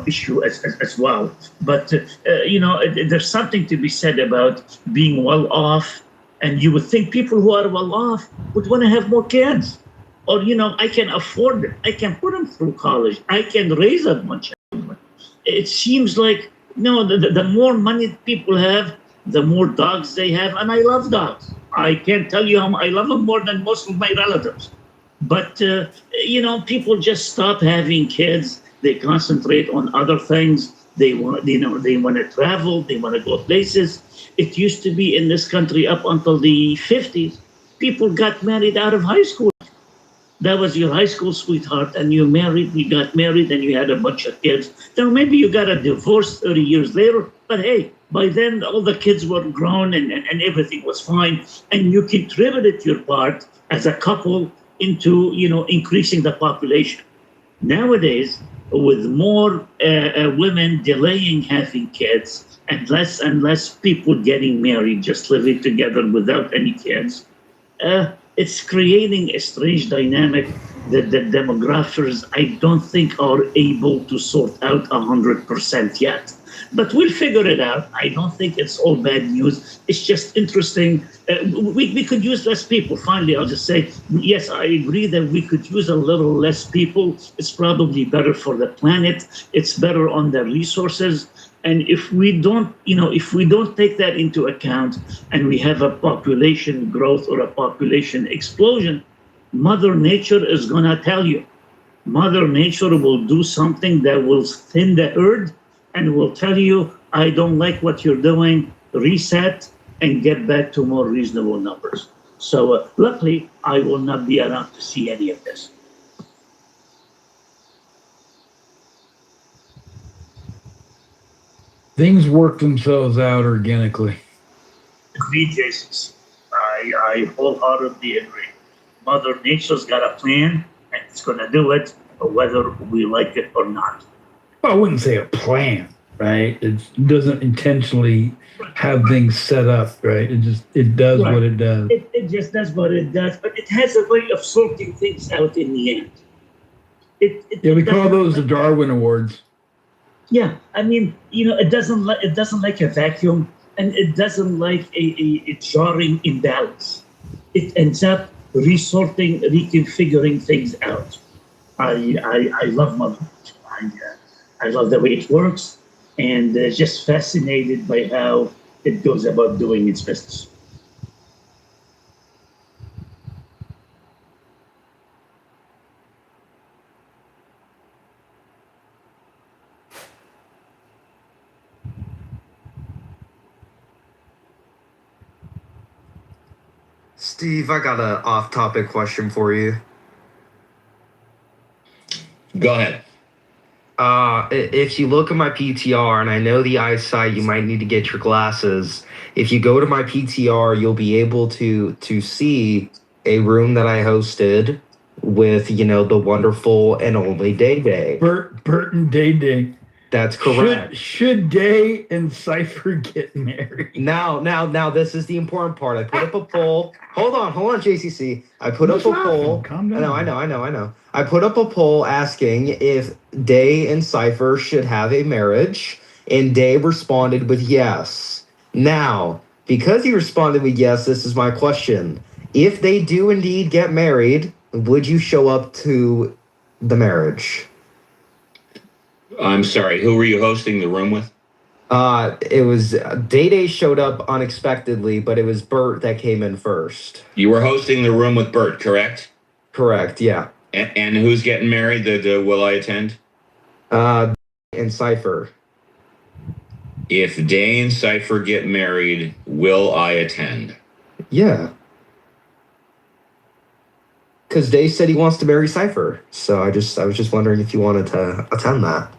issue as well. But there's something to be said about being well off, and you would think people who are well off would want to have more kids, or I can afford it. I can put them through college. I can raise a bunch of children. It seems like no, the more money people have, the more dogs they have, and I love dogs. I can't tell you how I love them more than most of my relatives. But people just stop having kids. They concentrate on other things. They want to travel. They want to go places. It used to be in this country up until the 50s, people got married out of high school. That was your high school sweetheart, and you got married, and you had a bunch of kids. Now maybe you got a divorce 30 years later, but hey, by then all the kids were grown and everything was fine, and you contributed your part as a couple into increasing the population. Nowadays, with more women delaying having kids and less people getting married, just living together without any kids, it's creating a strange dynamic that the demographers, I don't think, are able to sort out 100% yet. But we'll figure it out. I don't think it's all bad news. It's just interesting. We could use less people. Finally, I'll just say, yes, I agree that we could use a little less people. It's probably better for the planet. It's better on the resources. And if we don't take that into account, and we have a population growth or a population explosion, Mother Nature is going to tell you. Mother Nature will do something that will thin the herd and will tell you, I don't like what you're doing, reset, and get back to more reasonable numbers. So luckily, I will not be around to see any of this. Things work themselves out organically. Agree, Jesus. I wholeheartedly agree. Mother Nature's got a plan, and it's going to do it, whether we like it or not. Well, I wouldn't say a plan, right? It doesn't intentionally have things set up, right? It does what it does. It just does what it does, but it has a way of sorting things out in the end. We call those the Darwin Awards. Yeah, I mean, it doesn't like a vacuum, and it doesn't like a jarring imbalance. It ends up resorting, reconfiguring things out. I love Mother Nature. I love the way it works, and just fascinated by how it goes about doing its business. Steve, I got an off-topic question for you. Go ahead. If you look at my PTR, and I know the eyesight, you might need to get your glasses. If you go to my PTR, you'll be able to see a room that I hosted with, the wonderful and only Day Day. Bert and Day Day. That's correct. Should Day and Cypher get married? Now, this is the important part. I put up a poll. Hold on, JCC. I put up a poll. Calm down. I know. I put up a poll asking if Day and Cypher should have a marriage, and Day responded with yes. Now, because he responded with yes, this is my question. If they do indeed get married, would you show up to the marriage? I'm sorry, who were you hosting the room with? It was Day Day showed up unexpectedly, but it was Bert that came in first. You were hosting the room with Bert, correct? Correct, yeah. And who's getting married? The will I attend? And Cypher. If Day and Cypher get married, will I attend? Yeah. Because Day said he wants to marry Cypher, so I was just wondering if you wanted to attend that.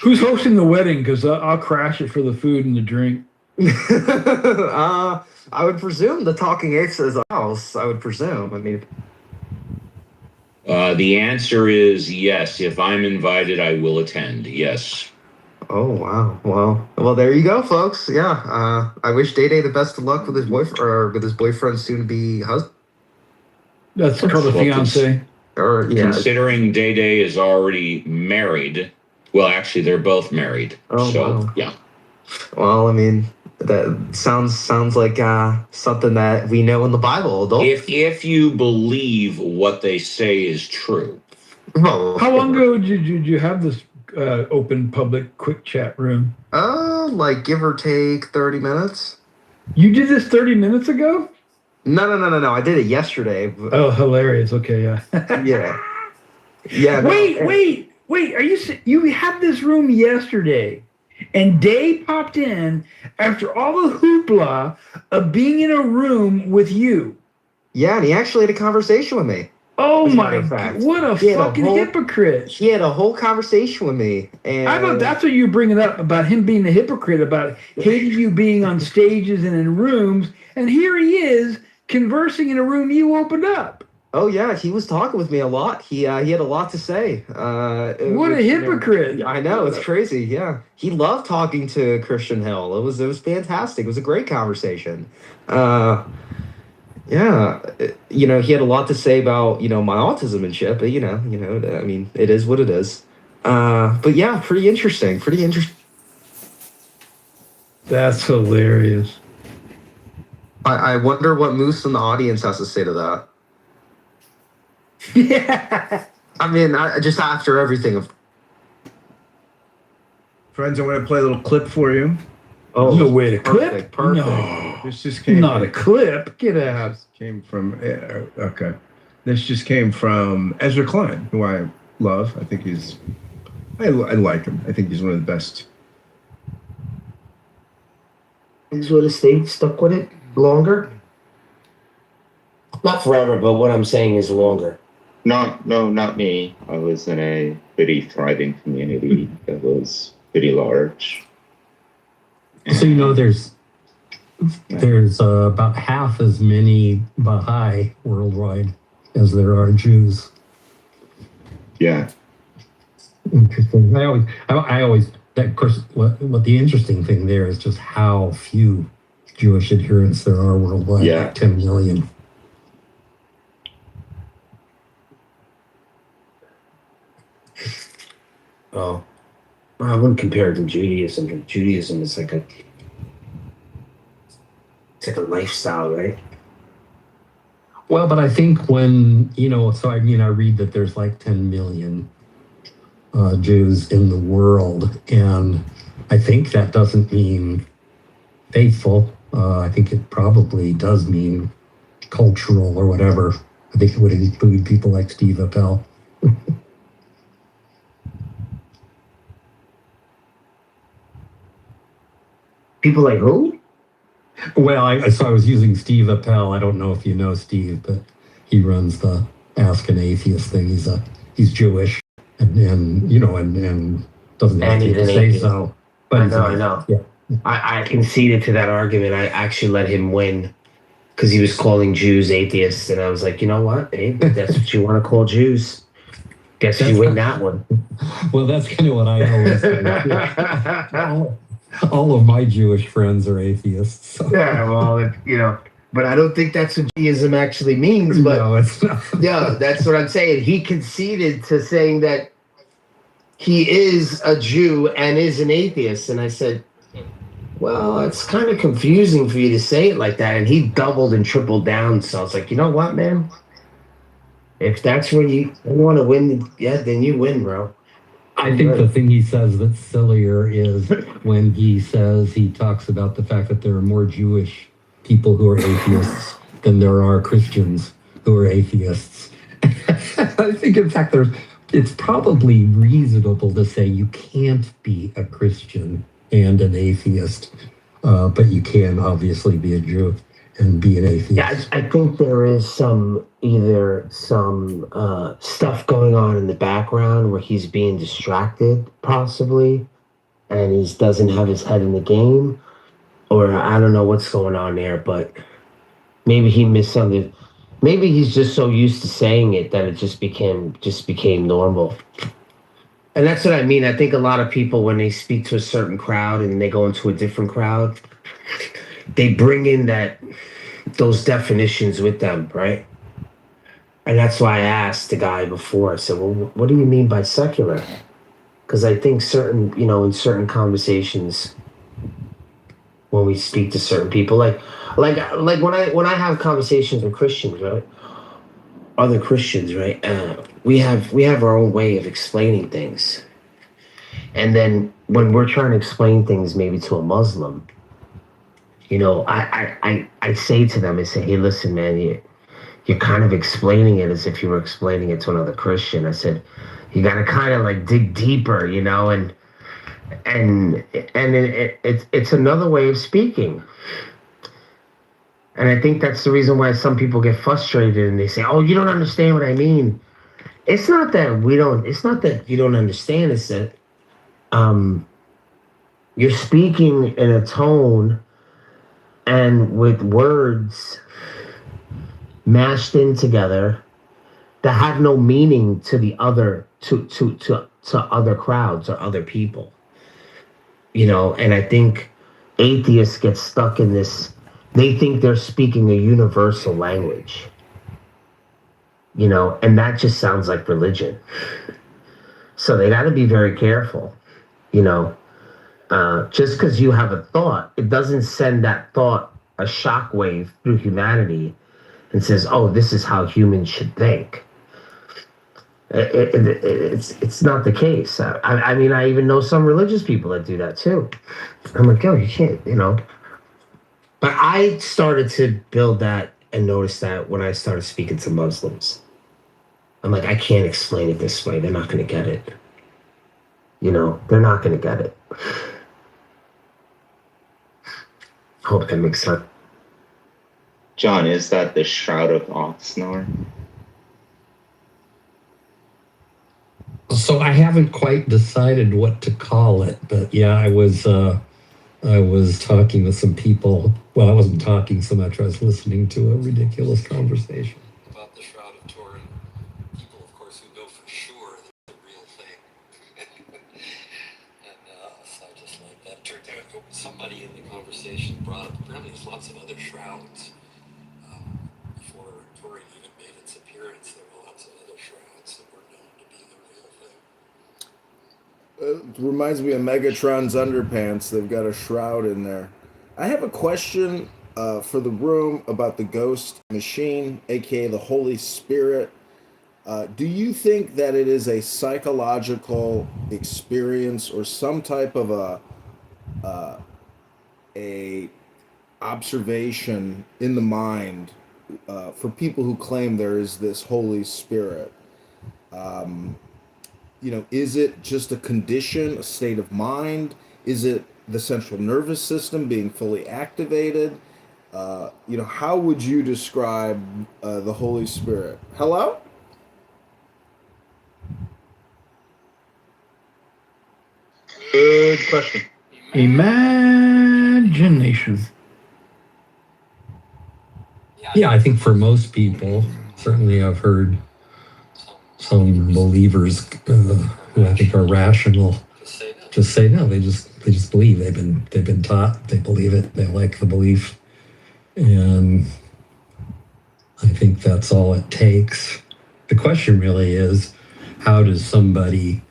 Who's hosting the wedding? Because I'll crash it for the food and the drink. I would presume the Talking Apes is a house. I would presume. I mean, the answer is yes. If I'm invited, I will attend. Yes. Oh wow! Well, there you go, folks. Yeah. I wish Day Day the best of luck with his boyfriend or with his boyfriend's soon-to-be husband. That's called a fiance. Considering Day Day is already married. Well, actually, they're both married. Oh, so wow. Yeah. Well, I mean, that sounds like something that we know in the Bible. If you believe what they say is true. Oh. How long ago did you have this open public quick chat room? Like give or take 30 minutes. You did this 30 minutes ago? No. I did it yesterday. Oh, hilarious. Okay, yeah. Yeah. Yeah. Wait. Are you had this room yesterday, and Day popped in after all the hoopla of being in a room with you? Yeah, and he actually had a conversation with me. Oh my God! What a fucking hypocrite! He had a whole conversation with me, and I thought that's what you were bringing up about him being a hypocrite, about hating you being on stages and in rooms, and here he is conversing in a room you opened up. Oh yeah, he was talking with me a lot. He had a lot to say. What a hypocrite! I know, it's crazy. Yeah, he loved talking to Christian Hill. It was fantastic. It was a great conversation. Yeah, he had a lot to say about my autism and shit. But I mean, it is what it is. But yeah, pretty interesting. That's hilarious. I wonder what Moose in the audience has to say to that. Yeah. I mean, just after everything. Friends, I want to play a little clip for you. Oh, no way to clip? Perfect. No. This just came Not a clip. Get out. Came from okay. This just came from Ezra Klein, who I love. I think I like him. I think he's one of the best. He's would have stayed stuck with it longer. Not forever, but what I'm saying is longer. No, not me. I was in a pretty thriving community that was pretty large. So there's about half as many Baha'i worldwide as there are Jews. Yeah. Interesting. I always that of course what the interesting thing there is just how few Jewish adherents there are worldwide. Yeah. Like 10 million. Oh, I wouldn't compare it to Judaism. Judaism is like it's like a lifestyle, right? Well, but I think when, so I read that there's like 10 million Jews in the world, and I think that doesn't mean faithful. I think it probably does mean cultural or whatever. I think it would include people like Steve Appel. People like who? Well, I was using Steve Appel. I don't know if you know Steve, but he runs the Ask an Atheist thing. He's Jewish and doesn't have to say so. But I know. Yeah. I conceded to that argument. I actually let him win because he was calling Jews atheists, and I was like, you know what, Abe, that's what you want to call Jews. Guess you win that one. Well, that's kind of what I always say. All of my Jewish friends are atheists. So. Yeah, well, but I don't think that's what Judaism actually means. But no, it's not. Yeah, that's what I'm saying. He conceded to saying that he is a Jew and is an atheist. And I said, well, it's kind of confusing for you to say it like that. And he doubled and tripled down. So I was like, you know what, man? If that's where you want to win, then you win, bro. I think the thing he says that's sillier is when he talks about the fact that there are more Jewish people who are atheists than there are Christians who are atheists. I think, in fact, it's probably reasonable to say you can't be a Christian and an atheist, but you can obviously be a Jew and be an atheist. Yeah, I think there is some stuff going on in the background where he's being distracted, possibly, and he doesn't have his head in the game, or I don't know what's going on there, but maybe he missed something. Maybe he's just so used to saying it that it just became normal. And that's what I mean. I think a lot of people, when they speak to a certain crowd and they go into a different crowd, they bring in those definitions with them, right? And that's why I asked the guy before. I said, well, what do you mean by secular? Because I think in certain conversations, when we speak to certain people, like when I have conversations with Christians, right? Other Christians, right? We have our own way of explaining things. And then when we're trying to explain things maybe to a Muslim, I say to them, I say, hey, listen, man, you're kind of explaining it as if you were explaining it to another Christian. I said, you got to kind of like dig deeper, and it's another way of speaking. And I think that's the reason why some people get frustrated and they say, oh, you don't understand what I mean. It's not that you don't understand. It's that you're speaking in a tone and with words mashed in together that have no meaning to the other, to other crowds or other people. And I think atheists get stuck in this. They think they're speaking a universal language, and that just sounds like religion. So they got to be very careful, just because you have a thought, it doesn't send that thought a shockwave through humanity and says, oh, this is how humans should think. It's not the case. I mean, I even know some religious people that do that too. I'm like, yo, you can't, But I started to build that and notice that when I started speaking to Muslims. I'm like, I can't explain it this way. They're not going to get it. They're not going to get it. Hope that makes sense. John, is that the Shroud of Oxnard? So I haven't quite decided what to call it, but yeah, I was talking with some people. Well, I wasn't talking so much. I was listening to a ridiculous conversation about the Shroud of Turin. People, of course, who know for sure that's a real thing. So I just like that. Turned out somebody in the conversation brought up, apparently there's lots of other shrouds. Before Turin even made its appearance, there were lots of other shrouds that were known to be the real thing. It reminds me of Megatron's underpants. They've got a shroud in there. I have a question for the room about the ghost machine, aka the Holy Spirit. Do you think that it is a psychological experience or some type of a observation in the mind for people who claim there is this Holy Spirit? Is it just a condition, a state of mind? Is it the central nervous system being fully activated? How would you describe the Holy Spirit? Hello? Good question. Imagination. Yeah, I think for most people, certainly I've heard some believers who I think are rational just say no. They just believe. They've been taught. They believe it. They like the belief, and I think that's all it takes. The question really is, how does somebody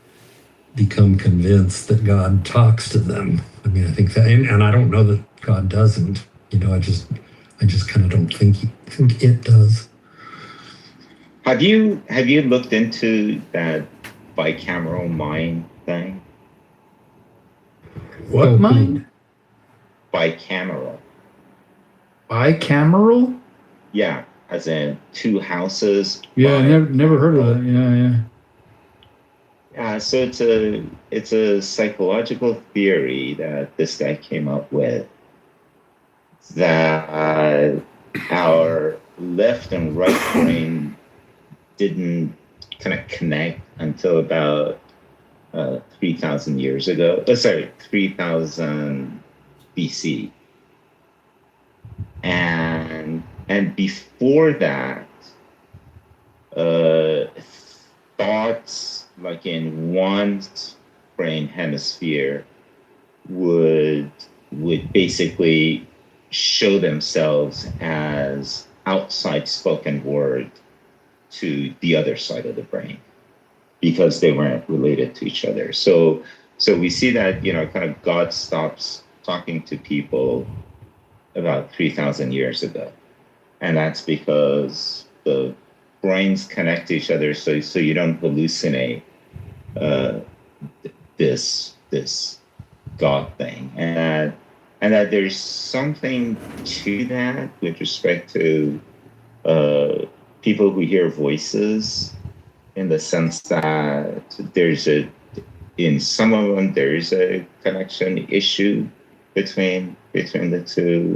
become convinced that God talks to them? I mean, I think that, and I don't know that God doesn't. I just kind of don't think it does. Have you looked into that bicameral mind thing? What mind? Bicameral. Bicameral? Yeah, as in two houses. Yeah, never heard of that. Yeah. So it's a psychological theory that this guy came up with, that our left and right brain didn't kind of connect until about 3,000 years ago. 3,000 BC. And before that, thoughts like in one brain hemisphere would basically show themselves as outside spoken word to the other side of the brain because they weren't related to each other. So we see that, kind of God stops talking to people about 3,000 years ago. And that's because the brains connect to each other so you don't hallucinate this God thing. And that there's something to that with respect to people who hear voices, in the sense that in some of them there is a connection issue between the two.